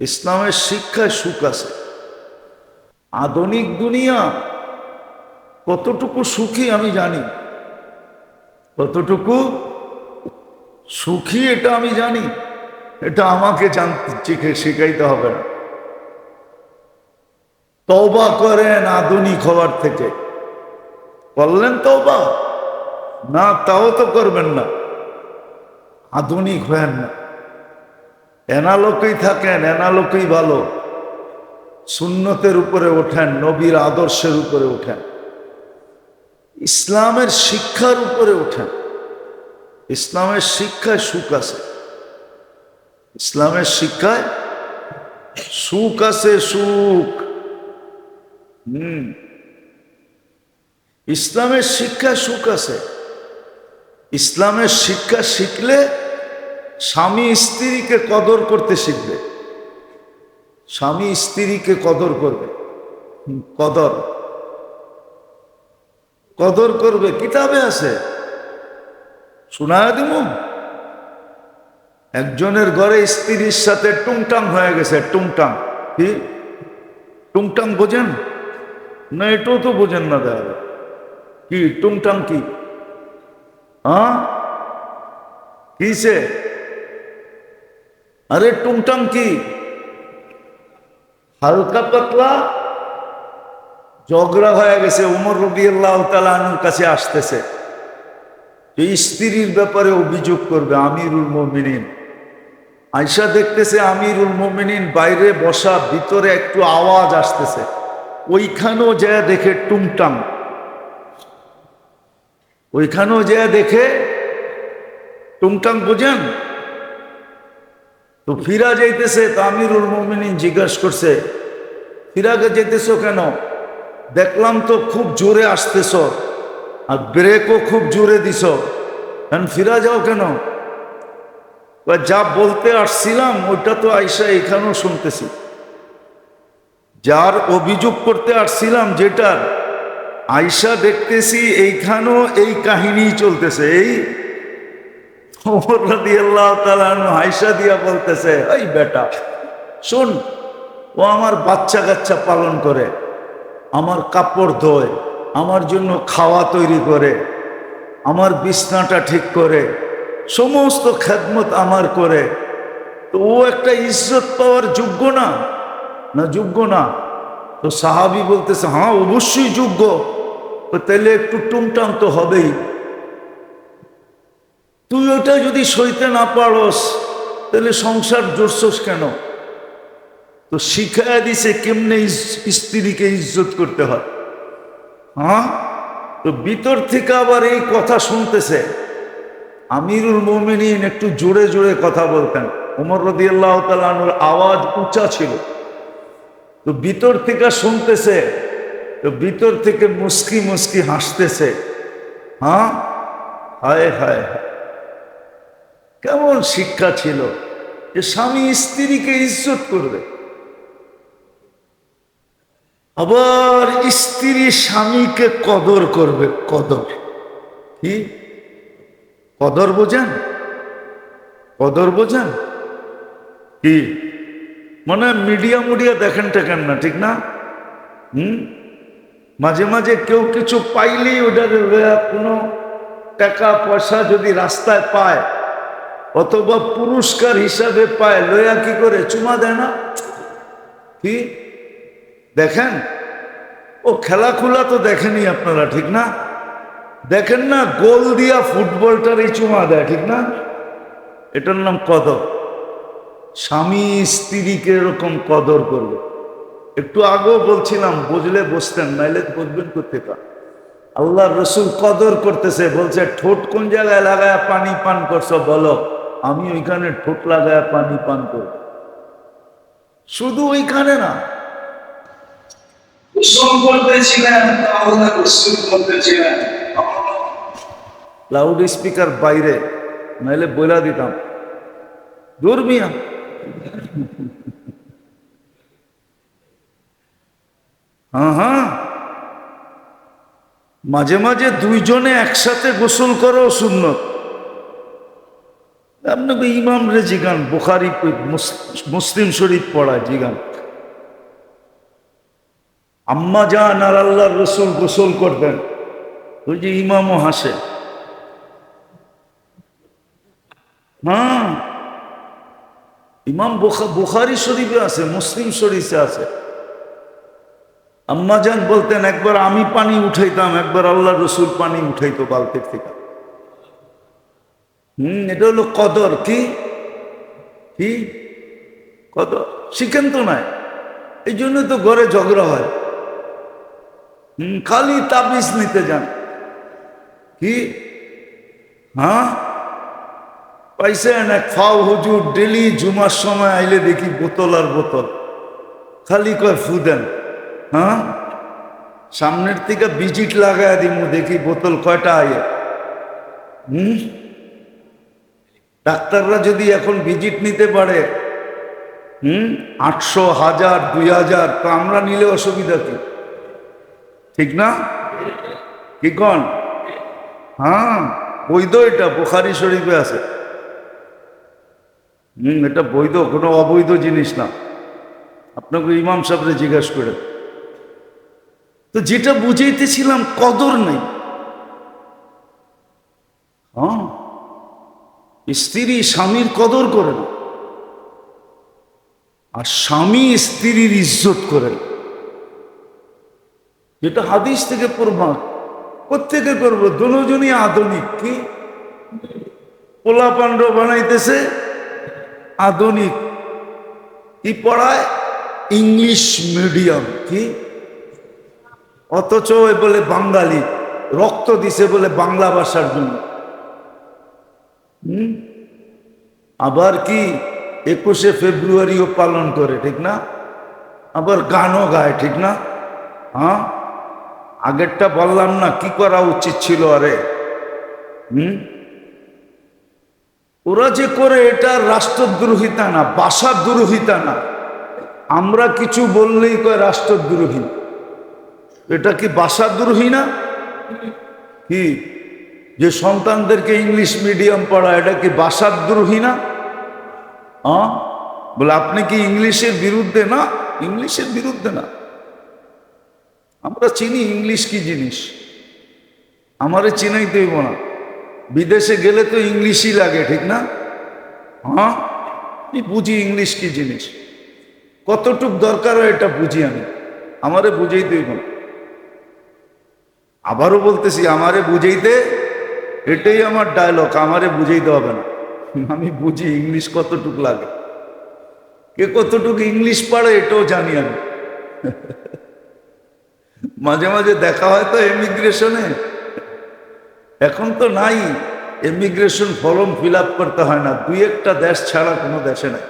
ইসলামের শিক্ষায় সুখ আছে। আধুনিক দুনিয়া কতটুকু সুখী আমি জানি, কতটুকু সুখী এটা আমি জানি। এটা আমাকে জানতে শিখাইতে হবে না। তওবা করেন আধুনিক হওয়ার থেকে। করলেন তওবা? না, তাও তো করবেন না। আধুনিক হয়েন না, এনালোকেই থাকেন, এনালোকেই ভালো। সুন্নতের উপরে ওঠেন, নবীর আদর্শের উপরে ওঠেন, ইসলামের শিক্ষার উপরে ওঠেন। ইসলামের শিক্ষায় সুখ আছে, ইসলামের শিক্ষায় সুখ আছে, সুখ। ইসলামের শিক্ষায় সুখ আছে। ইসলামের শিক্ষা শিখলে স্বামী স্ত্রীকে কদর করতে শিখবে, স্বামী স্ত্রীকে কদর করবে, কদর কদর করবে। কিতাবে আছে, শোনায় দিব। একজনের ঘরে স্ত্রীর সাথে টুংটাং হয়ে গেছে। টুংটাং কি? টুংটাং বোঝেন না? এটাও তো বোঝেন না। দেখা কি টুংটাং কি? হ্যাঁ, কিসে? আরে টুংটাং কি? হালকা পাতলা ঝগড়া হয়ে গেছে। উমর রাদিয়াল্লাহু তাআলা আনহুর কাছে আসতেছে, স্ত্রীর ব্যাপারে অভিযোগ করবে আমিরুল মুমিনিন। আয়েশা দেখতেছে আমিরুল মুমিনিন বাইরে বসা, ভিতরে একটু আওয়াজ আসতেছে। ওইখানেও যা দেখে টুংটাং, ওইখানেও যা দেখে টুংটাং। বোঝেন তো? ফিরা যাইতেছে তো আমিরুল মুমিনিন জিজ্ঞাসা করছে, ফিরাকে যেতেছো কেন? দেখলাম তো খুব জোরে আসতেছ, আর ব্রেকও খুব জোরে দিছ, এখন ফিরা যাও কেন? যা বলতে আসছিলাম ওইটা তো আয়েশা এখানেও শুনতেছি। যার অভিযোগ করতে আসছিলাম যেটার, আয়েশা দেখতেছি এইখানেও এই কাহিনী চলতেছে। এই ওমর রাদিয়াল্লাহু তাআলা আনহু আয়েশা দিয়া বলতেছে, এই বেটা শোন, ও আমার বাচ্চা কাচ্চা পালন করে, আমার কাপড় ধোয়, আমার জন্য খাওয়া তৈরি করে, আমার বিছনাটা ঠিক করে, সমস্ত খেদমত আমার করে। তো ও একটা ইজ্জত পাওয়ার যোগ্য না? না যোগ্য না? তো সাহাবী বলতেছে, হ্যাঁ অবশ্যই যোগ্য। তো তাহলে একটু টুংটাং তো হবেই। তুই ওটা যদি সইতে না পারস তাহলে সংসার জোরছস কেন? তো শিখায় দিছে কেমনে স্ত্রীকে ইজ্জত করতে হয়। হ্যাঁ, তো ভিতর থেকে আবার এই কথা শুনতেছে। আমিরুল মুমিনিন একটু জোরে জোরে কথা বলতেন, ওমর রাদিয়াল্লাহু তাআলা আনহুর আওয়াজ উঁচা ছিল। তো ভিতর থেকে শুনতেছে, তো ভিতর থেকে মুস্কি মুস্কি হাসতেছে। হ্যাঁ, হায় হায়, কেমন শিক্ষা ছিল যে স্বামী স্ত্রীকে ইজ্জত করবে। আবার স্ত্রী স্বামীকে কদর করবে। কদর কি? কদর বোঝেন? কদর বোঝেন কি? মানে মিডিয়া মুডিয়া দেখেন টেকেন না, ঠিক না? মাঝে মাঝে কেউ কিছু পাইলেই ওটার কোনো টাকা পয়সা যদি রাস্তায় পায় অথবা পুরস্কার হিসাবে পায়, লয়া কি করে চুমা দেয় না? কি দেখেন? ও খেলাখুলা তো দেখেনি আপনারা, ঠিক না? দেখেন না, গোল দিয়া ফুটবলটারই চুমা দেয়, ঠিক না? এটার নাম কদর। স্বামী স্ত্রীকে এরকম কদর করবে। একটু আগেও বলছিলাম, বুঝলে বসতেন, নাইলে বুঝবেন কোথেকে। আল্লাহর রসুল কদর করতেছে, বলছে ঠোঁট কোন জায়গায় লাগায় পানি পান করছো বলো, আমি ওইখানে ঠোঁট লাগায় পানি পান করব। শুধু ওইখানে না, লাউড স্পিকার বাইরে, নাইলে বইলা দিতাম দূর মিয়া। হ্যাঁ হ্যাঁ, মাঝে মাঝে দুইজনে একসাথে গোসল করো সুন্নত। আপনাকে ইমাম রে জিগান, বুখারি মুসলিম শরীফ পড়ায় জিগান। আম্মা জান আর আল্লাহর রসুল গোসল করবেন, ওই যে ইমামও হাসে। হ্যাঁ, ইমাম বুখারি শরীফে আছে, মুসলিম শরীফে আছে। আম্মা জান বলতেন একবার আমি পানি উঠাইতাম, একবার আল্লাহ রসুল পানি উঠাইতো বালতির থেকে। এটা হলো কদর। কি কি কদর শিখেন তো নাই, এই জন্য তো ঘরে ঝগড়া হয়। খালি তাবিজ নিতে যান। কি হ্যাঁ, পাইছেন এক ফাও হুজুর ডেলি জুমার সময় আইলে দেখি বোতল আর বোতল, খালি কয় ফু দেন। হ্যাঁ, সামনের থেকে ভিজিট লাগায় দিমু, দেখি বোতল কয়টা আয়ে। ডাক্তাররা যদি এখন ভিজিট নিতে পারে 800, 1000, 2000, তো আমরা নিলে অসুবিধা কি? ঠিক না? কি কন? হ্যাঁ, বৈধ, এটা বুখারী শরীফে আছে। এটা বৈধ, কোনো অবৈধ জিনিস না। আপনাকে ইমাম সাহেবরে জিজ্ঞাসা করে। তো যেটা বুঝাইতেছিলাম, কদর নেই। হ্যাঁ, স্ত্রী স্বামীর কদর করে না, আর স্বামী স্ত্রীর ইজ্জত করেন। যেটা হাদিস থেকে প্রমাণ। কোত্থেকে করবো? দুজনই আধুনিক। কি পোলা পান্ড বানাইতেছে আধুনিক। কি পড়ায়? English medium. কি অথচ বলে বাঙালি, রক্ত দিছে বলে বাংলা ভাষার জন্য। আবার কি 21শে ফেব্রুয়ারিও পালন করে, ঠিক না? আবার গানও গায়, ঠিক না? হ্যাঁ, আগেরটা বললাম না কি করা উচিত ছিল? আরে ওরা যে করে এটা রাষ্ট্রদ্রোহিতা না, ভাষাদ্রোহিতা না। আমরা কিছু বললেই কয় রাষ্ট্রদ্রোহী। এটা কি ভাষাদ্রোহী না? কি যে সন্তানদেরকে ইংলিশ মিডিয়াম পড়া, এটা কি ভাষাদ্রোহী না? হ্যাঁ, বলে আপনি কি ইংলিশের বিরুদ্ধে? না, ইংলিশের বিরুদ্ধে না। আমরা চিনি ইংলিশ কি জিনিস, আমারে চিনাই দেব না। বিদেশে গেলে তো ইংলিশই লাগে, ঠিক না? হ্যাঁ, আমি বুঝি ইংলিশ কি জিনিস, কতটুক দরকার হয় এটা বুঝি আমি, আমারে বুঝেই দেব না। আবারও বলতেছি, আমারে বুঝাইতে, এটাই আমার ডায়লগ, আমারে বুঝাইতে হবে না। আমি বুঝি ইংলিশ কতটুক লাগে, কে কতটুক ইংলিশ পারে এটাও জানি আমি। মাঝে মাঝে দেখা হয় তো ইমিগ্রেশনে, এখন তো নাই, ইমিগ্রেশন ফর্ম ফিল আপ করতে হয় না, 2-1টা দেশ ছাড়া কোনো দেশে নাই,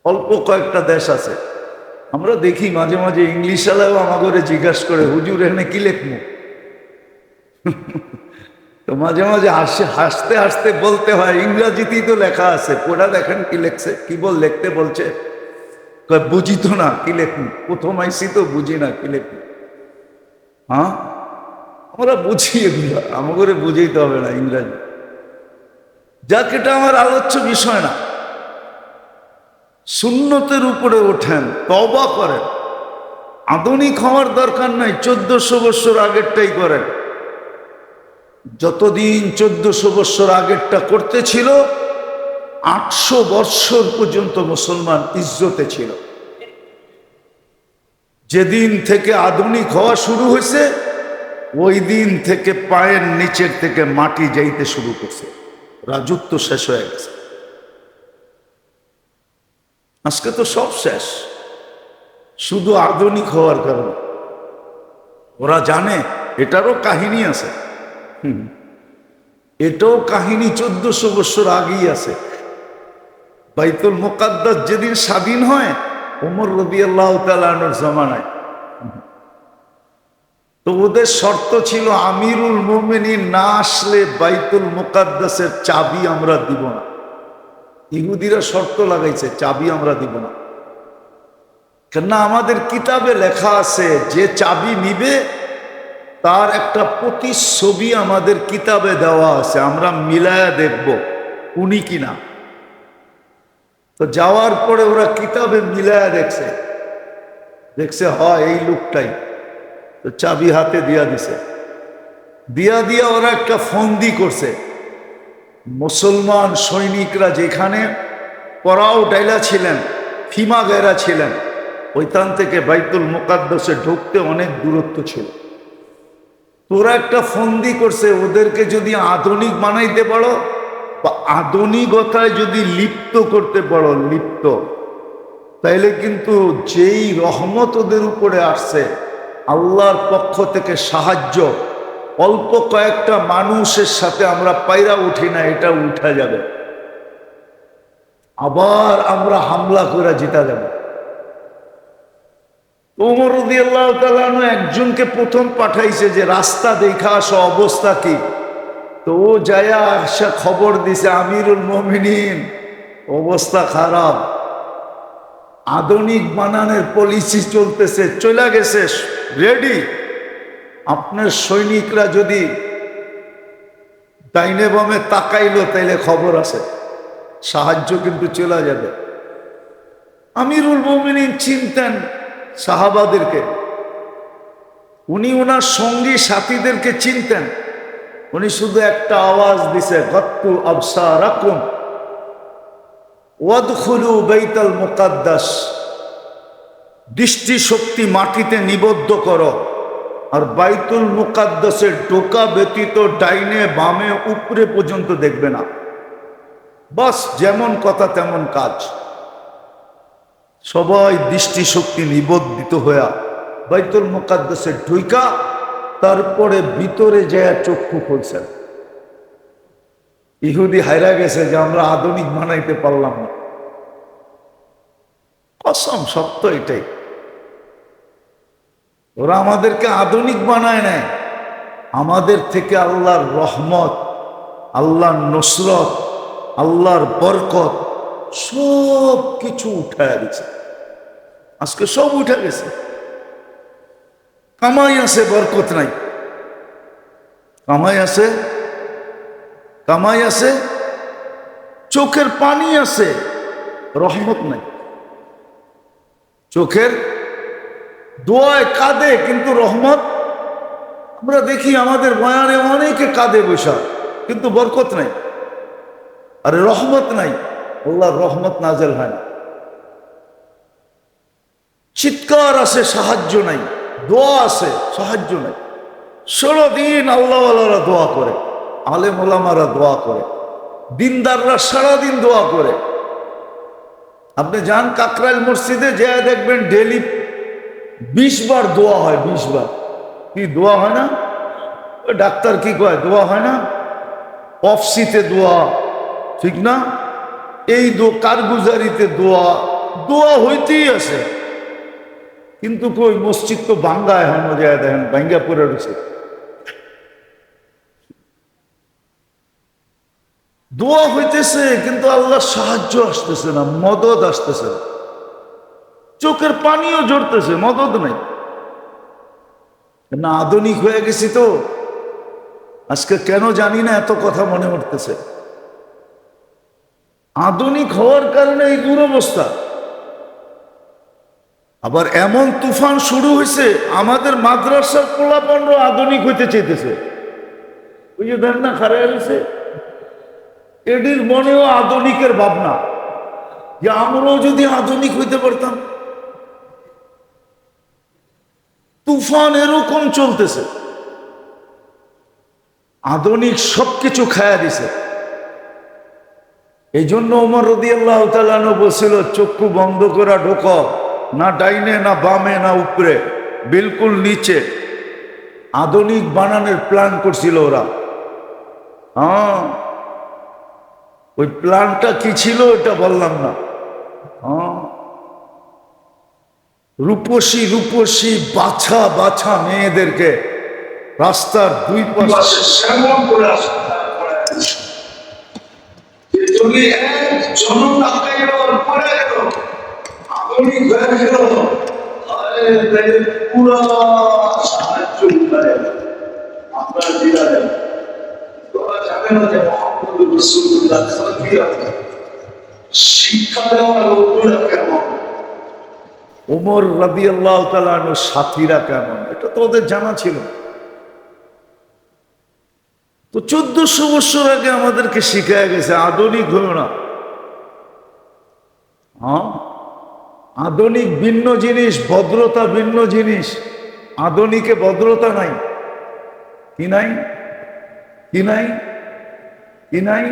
অল্প কয়েকটা দেশ আছে। আমরা দেখি মাঝে মাঝে ইংলিশ আলাও আমাকে জিজ্ঞাসা করে, হুজুর এখানে কি লেখবো? তো মাঝে মাঝে হাসতে হাসতে বলতে হয়, ইংরাজিতেই তো লেখা আছে, পড়া দেখেন কি লেখছে, কি লিখতে বলছে। বুঝি তো না কি লেখুন, প্রথম আইসি তো বুঝি না কি লেখুন। হ্যাঁ, আমরা বুঝি, এগুলো আমাকে বুঝাইতে হবে না ইংরাজি। যাক, এটা আমার আলোচ্য বিষয় না। সুন্নতের উপরে ওঠেন, তওবা করেন। আধুনিক হওয়ার দরকার নাই, 1400 বছর আগেরটাই করেন। যতদিন 1400 বছর আগেরটা করতে ছিল, 800 বছর পর্যন্ত মুসলমান ইজ্জতে ছিল। যেদিন থেকে আধুনিক হওয়া শুরু হয়েছে, ওই দিন থেকে পায়ের নিচের থেকে মাটি যাইতে শুরু করছে, রাজত্ব শেষ হয়ে গেছে। আজকে তো সব শেষ, শুধু আধুনিক হওয়ার কারণে। ওরা জানে এটারও কাহিনী আছে। এটাও কাহিনী 1400 বছর আগেই আছে। বাইতুল মুকাদ্দাস যেদিন স্বাধীন হয়, ওমর রাদিয়াল্লাহু তাআলা আনহুর জামানায়, তো ওদের শর্ত ছিল আমিরুল মুমিনিন না আসলে বাইতুল মুকাদ্দাসের চাবি আমরা দিব না। ইহুদিরা শর্ত লাগাইছে, চাবি আমরা দিব না। কেননা আমাদের কিতাবে লেখা আছে, যে চাবি নিবে তার একটা প্রতিচ্ছবি আমাদের কিতাবে দেওয়া আছে, আমরা মিলায়া দেখব উনি কিনা। তো যাওয়ার পরে ওরা কিতাবে মিলায়া দেখছে, হয় এই লোকটাই। তো চাবি হাতে দিয়া দিছে, দিয়া ওরা একটা ফন্দি করছে। মুসলমান সৈনিকরা যেখানে পরাও ডাইলা ছিলেন, ফিমা গেরা ছিলেন, ওইখান থেকে বাইতুল মুকাদ্দাসে ঢুকতে অনেক দূরত্ব ছিল। তোরা একটা ফন্দি করছে, ওদেরকে যদি আধুনিক বানাইতে পারো বা আধুনিকতায় যদি লিপ্ত করতে পারো, তাইলে কিন্তু যেই রহমত ওদের উপরে আসছে আল্লাহর পক্ষ থেকে সাহায্য, অল্প কয়েকটা মানুষের সাথে আমরা পায়রা উঠি না, এটা উঠা যাবে, আবার আমরা হামলা করে জিতা যাবে। ওমর রাদিয়াল্লাহু তাআলা আনহু একজনকে প্রথম পাঠাইছে যে রাস্তা দেখা আসো, অবস্থা কি। তো ও যায়া আসা খবর দিছে, আমিরুল মুমিনিন অবস্থা খারাপ, আধুনিক বানানের পলিসি চলতেছে, চলে গেছে রেডি। আপনার সৈনিকরা যদি ডাইনে বামে তাকাইলো তাইলে খবর আছে, সাহায্য কিন্তু চলে যাবে। আমিরুল মুমিনিন চিনতেন সাহাবাদেরকে, উনি ওনার সঙ্গী সাথীদেরকে চিনতেন। উনি শুধু একটা আওয়াজ দিছে, গাত্তু আবসারাকুম ওয়াদখুলু বাইতাল মুকাদ্দাস, দৃষ্টি শক্তি মাটিতে নিবদ্ধ করো আর বাইতুল মুকাদ্দাসের ঢোকা ব্যতীত ডাইনে বামে উপরে পর্যন্ত দেখবে না। বাস যেমন কথা তেমন কাজ। সবাই দৃষ্টি শক্তি নিবদ্ধিত হইয়া বাইতুল মুকাদ্দাসের ঢুইকা তারপরে ভিতরে যায় চক্ষু খুলছেন। ইহুদি হাইরা গেছে যে আমরা আধুনিক বানাইতে পারলাম না। কসম, সত্য এটাই। ওরা আমাদেরকে আধুনিক বানায় নেয়, আমাদের থেকে আল্লাহর রহমত, আল্লাহর নসরত, আল্লাহর বরকত সব কিছু উঠায় দিচ্ছে। আজকে সব উঠে গেছে। কামাই আছে, বরকত নাই। কামাই আছে, চোখের পানি আছে, রহমত নাই। চোখের দোয়ায় কাঁদে কিন্তু রহমত। আমরা দেখি আমাদের বয়ানে অনেকে কাঁদে বসা, কিন্তু বরকত নাই, আরে রহমত নাই, আল্লাহর রহমত নাজেল হয় না। চিৎকার আছে, সাহায্য নাই। দোয়া আছে, সাহায্য নাই। 16 দিন আল্লাহওয়ালারা দোয়া করে, আলেম ওলামারা দোয়া করে, দিনদাররা সারাদিন দোয়া করে। আপনি যান কাকরাইল মসজিদে, যা দেখবেন ডেলি 20 বার দোয়া হয়। 20 বার কি দোয়া হয় না? ওই ডাক্তার কি কয়, দোয়া হয় না? অফসিতে দোয়া, ঠিক না? এই কারগুজারিতে দোয়া হইতেই আছে। কিন্তু কই মসজিদ তো ভাঙ্গা, এখন যায় দেখেন ভাঙ্গা পড়ে রয়েছে। দোয়া হইতেছে কিন্তু আল্লাহর সাহায্য আসতেছে না, মদদ আসতেছে না। চোখের পানিও ঝরতেছে, মদদ নাই। না আধুনিক হয়ে গেছি তো আজকে কেন জানি না এত কথা মনে উঠতেছে। আধুনিক হওয়ার কারণে এই দুরবস্থা। আবার এমন তুফান শুরু হয়েছে, আমাদের মাদ্রাসার পোলাপানরা আধুনিক হইতে চাইতেছে। ওই যে দেন না খারাপ হয়েছে, এটির মনেও আধুনিকের ভাবনা যে আমরাও যদি আধুনিক হইতে পারতাম। তুফান এরকম চলতেছে, আধুনিক সবকিছু খায়া দিছে। এই জন্য ওমর রাদিয়াল্লাহু তাআলা আনহু বলছিল, চক্ষু বন্ধ করা ঢোকো, না ডাইনে না বামে না উপরে, বিলকুল নিচে। আধুনিক বানানোর প্ল্যান করছিল ওরা। হ্যাঁ, ওই প্ল্যানটা কি ছিল এটা বললাম না। হ্যাঁ, রূপসী বাছা বাছা মেয়েদেরকে রাস্তার দুই পাশে সেবন করে আসতে পুরা সাহায্য আপনারা যাবে না যে মোহাম্মদ রাসূলুল্লাহ শিক্ষা দেওয়ার লোকগুলা কেমন, ওমর রাদিয়াল্লাহু তাআলা আনহুর সাথীরা কেমন, এটা তো ওদের জানা ছিল। তো 1400 বছর আগে আমাদেরকে শিখায় গেছে আধুনিক হলো না। হ্যাঁ, আধুনিক ভিন্ন জিনিস, ভদ্রতা ভিন্ন জিনিস। আধুনিকে ভদ্রতা নাই। কি নাই? কি নাই? কি নাই?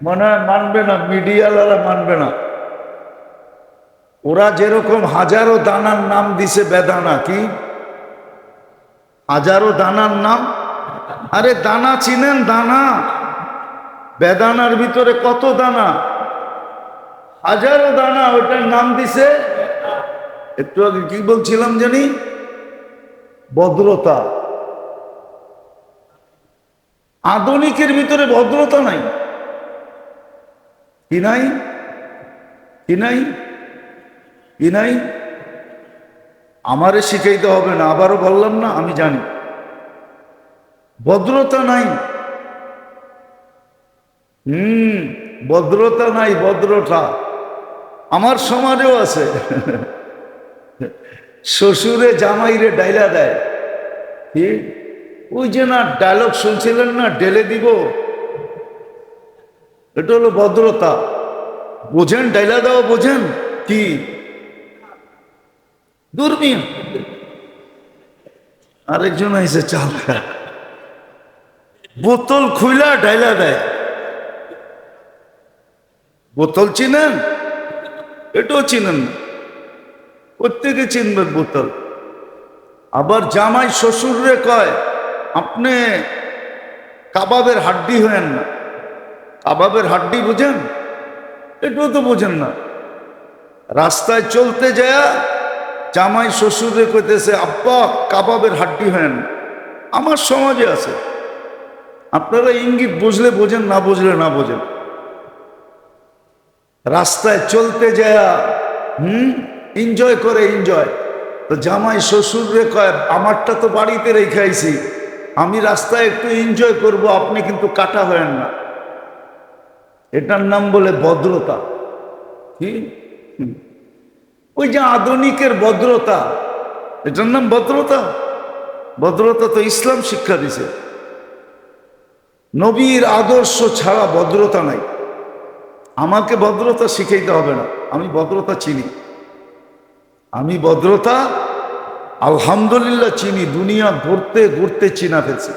মনে হয় মানবে না, মিডিয়াওয়ালা মানবে না। ওরা যেরকম হাজারো দানার নাম দিছে বেদানা, কি হাজারো দানার নাম? আরে দানা চিনেন? দানা, বেদানার ভিতরে কত দানা, হাজারো দানা, ওটার নাম দিছে। একটু আগে কি বলছিলাম জানি? ভদ্রতা। আধুনিকের ভিতরে ভদ্রতা নাই। কি নাই? কি নাই? কি নাই? আমারে শিখাইতে হবে না, আবারও বললাম না, আমি জানি ভদ্রতা নাই। ভদ্রতা নাই, ভদ্রতা আমার সমাজেও আছে। শ্বশুরে জামাইরে ডাইলা দেয়, কি ওই যে না ডায়লগ শুনছিলেন না, ডেলে দিব, এটা হলো ভদ্রতা। বোঝেন? ডাইলা দেওয়া বোঝেন কি? দুর্মিয়া। আরেকজন আইসে চাল খায়, বোতল খুইলা ডাইলা দেয়। বোতল চিনেন? এটাও চিনেন না, প্রত্যেকে চিনবেন বোতল। আবার জামাই শ্বশুররে কয় আপনি কাবাবের হাড্ডি হয়েন না। কাবাবের হাড্ডি বুঝেন? এটাও তো বোঝেন না। রাস্তায় চলতে যায় জামাই শ্বশুরে কইতেছে আব্বা কাবাবের হাড্ডি হয়েন। আমার সমাজে আছে, আপনারা ইঙ্গিত বুঝলে বোঝেন, না বুঝলে না বোঝেন। রাস্তায় চলতে যায় এনজয় করে, এনজয়। তো জামাই শ্বশুরে কয় আমারটা তো বাড়িতে রেখে আইছি, আমি রাস্তায় একটু এনজয় করব, আপনি কিন্তু কাটা হয়েন না। এটার নাম বলে ভদ্রতা। কি? ওই যে আধুনিকের ভদ্রতা, এটার নাম ভদ্রতা? ভদ্রতা তো ইসলাম শিক্ষা দিছে। নবীর আদর্শ ছাড়া ভদ্রতা নাই। আমাকে ভদ্রতা শিখাইতে হবে না, আমি ভদ্রতা চিনি। আমি ভদ্রতা আলহামদুলিল্লাহ চিনি, দুনিয়া ঘুরতে ঘুরতে চিনা ফেলছি।